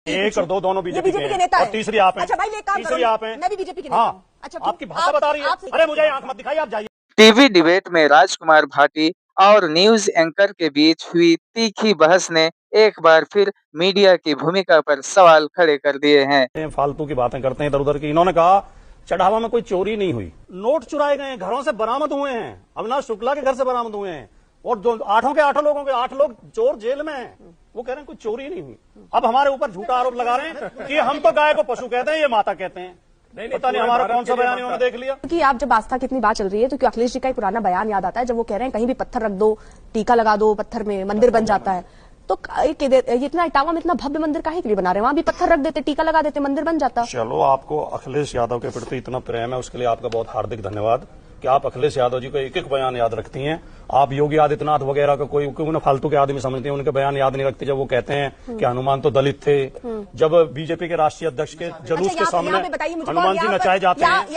एक और दो दोनों बीजेपी के नेता और है। तीसरी आप हैं। अच्छा भाई एक काम तीसरी करो, आप हैं। मैं भी बीजेपी की नेता हूं। अच्छा आपकी भाषा बता रही है। अरे मुझे आंख मत दिखाई, आप जाइए। टीवी डिबेट में राजकुमार भाटी और न्यूज एंकर के बीच हुई तीखी बहस ने एक बार फिर मीडिया की भूमिका पर सवाल खड़े कर दिए हैं। फालतू की बातें करते हैं इधर उधर की। इन्होंने कहा चढ़ावा में कोई चोरी नहीं हुई, नोट चुराए गए, घरों से बरामद हुए हैं, अविनाश शुक्ला के घर से बरामद हुए हैं, और जो आठों के आठों लोगों के 8 लोग चोर जेल में हैं। वो कह रहे हैं कोई चोरी नहीं हुई। अब हमारे ऊपर झूठा आरोप लगा रहे हैं कि हम तो गाय को पशु कहते हैं, ये माता कहते हैं। पता नहीं हमारा कौन सा बयान इन्होंने देख लिया। कि आप जब आस्था की इतनी बात चल रही है तो क्यों अखिलेश जी का एक पुराना बयान याद आता है, जब वो कह रहे हैं कहीं भी पत्थर रख दो, टीका लगा दो, पत्थर में मंदिर बन जाता है। तो इतना इटावा में इतना भव्य मंदिर काहे के लिए बना रहे हैं? वहां भी पत्थर रख देते, टीका लगा देते, मंदिर बन जाता। चलो, आपको अखिलेश यादव के प्रति इतना प्रेम है, उसके लिए आपका बहुत हार्दिक धन्यवाद कि आप अखिलेश यादव जी को एक एक बयान याद रखती हैं। आप योगी आदित्यनाथ वगैरह का कोई उन्हें फालतू के आदमी समझते हैं, उनके बयान याद नहीं रखते। जब वो कहते हैं कि हनुमान तो दलित थे, जब बीजेपी के राष्ट्रीय अध्यक्ष के जुलूस के सामने हनुमान जी नचाए जाते हैं।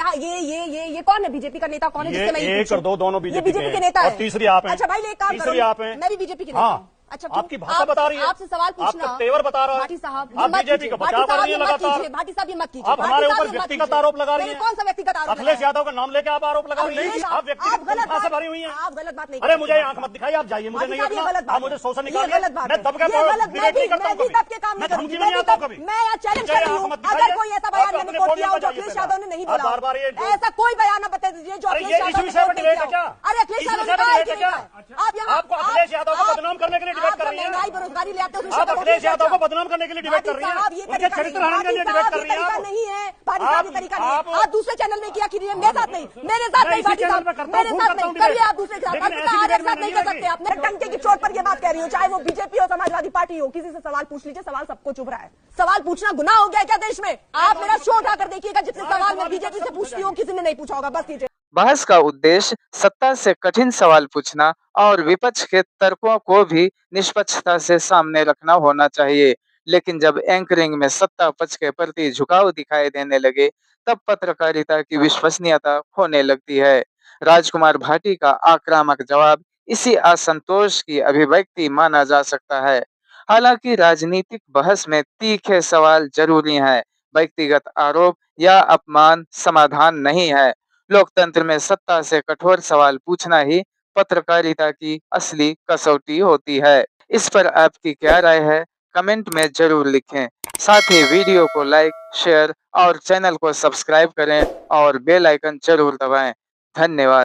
ये कौन है? बीजेपी का नेता कौन है? एक और दो दोनों बीजेपी के नेता है। और तीसरी आप हैं। अच्छा भाई एक काम तीसरी आप हैं। मैं भी बीजेपी की नेता हूं। अच्छा, आपकी भाषा बता रही है, आपसे सवाल पूछना, आपका तेवर बता रहा है। भाटी साहब, आप बीजेपी का बचाव कर रही है लगातार। भाटी साहब ये मत कीजिए। आप हमारे ऊपर व्यक्तिगत आरोप लगा रही हैं। कौन सा व्यक्तिगत आरोप? अखिलेश यादव का नाम लेके आप आरोप लगा रही हैं। आप व्यक्तिगत भाषा भरी हुई हैं। आप गलत बात नहीं। अरे मुझे आंख मत दिखाई, आप जाइए, मुझे नहीं रखना। आप मुझे शोषण निकालिए। मैं दब के डिबेट नहीं करता हूं कभी। मैं धमकी में नहीं आता हूं कभी। मैं यहाँ चैलेंज कर रही हूँ, अगर कोई ऐसा बयान मैंने कोट किया हो जो अखिलेश यादव ने नहीं बोला, बार-बार ऐसा कोई बयान ना बता दीजिए जो अखिलेश यादव ने विषय पर डिबेट है क्या? अरे अखिलेश यादव ने कहा है क्या? आप यहाँ आपको अखिलेश यादव को बदनाम करने के लिए डिबेट कर रही हैं। महंगाई बेरोजगारी ले आते हो, आप अखिलेश यादव को बदनाम करने के लिए डिबेट कर रही हैं। उनके चरित्र हनन के लिए डिबेट कर रही हैं। आप नहीं है भाटी साहब, ये तरीका नहीं है। आप दूसरे चैनल में किया कीजिए, मेरे साथ नहीं, मेरे साथ नहीं भाटी साहब, मेरे साथ नहीं करिए। आप दूसरे के साथ, आप एक साथ नहीं कर सकते। आप डंके की चोट पर ये बात कह रही हूँ, चाहे वो बीजेपी हो, समाजवादी पार्टी हो, किसी से सवाल पूछ लीजिए, सवाल सबको चुभ रहा है। सवाल पूछना गुनाह हो गया क्या देश में? आप मेरा शो उठाकर देखिएगा, जितने सवाल मैं बीजेपी से पूछती हूँ किसी ने नहीं पूछा होगा। बस कीजिए। बहस का उद्देश्य सत्ता से कठिन सवाल पूछना और विपक्ष के तर्कों को भी निष्पक्षता से सामने रखना होना चाहिए। लेकिन जब एंकरिंग में सत्ता पक्ष के प्रति झुकाव दिखाई देने लगे, तब पत्रकारिता की विश्वसनीयता खोने लगती है। राजकुमार भाटी का आक्रामक जवाब इसी असंतोष की अभिव्यक्ति माना जा सकता है। हालांकि राजनीतिक बहस में तीखे सवाल जरूरी हैं, व्यक्तिगत आरोप या अपमान समाधान नहीं है। लोकतंत्र में सत्ता से कठोर सवाल पूछना ही पत्रकारिता की असली कसौटी होती है। इस पर आपकी क्या राय है? कमेंट में जरूर लिखें। साथ ही वीडियो को लाइक, शेयर और चैनल को सब्सक्राइब करें और बेल आइकन जरूर दबाएं। धन्यवाद।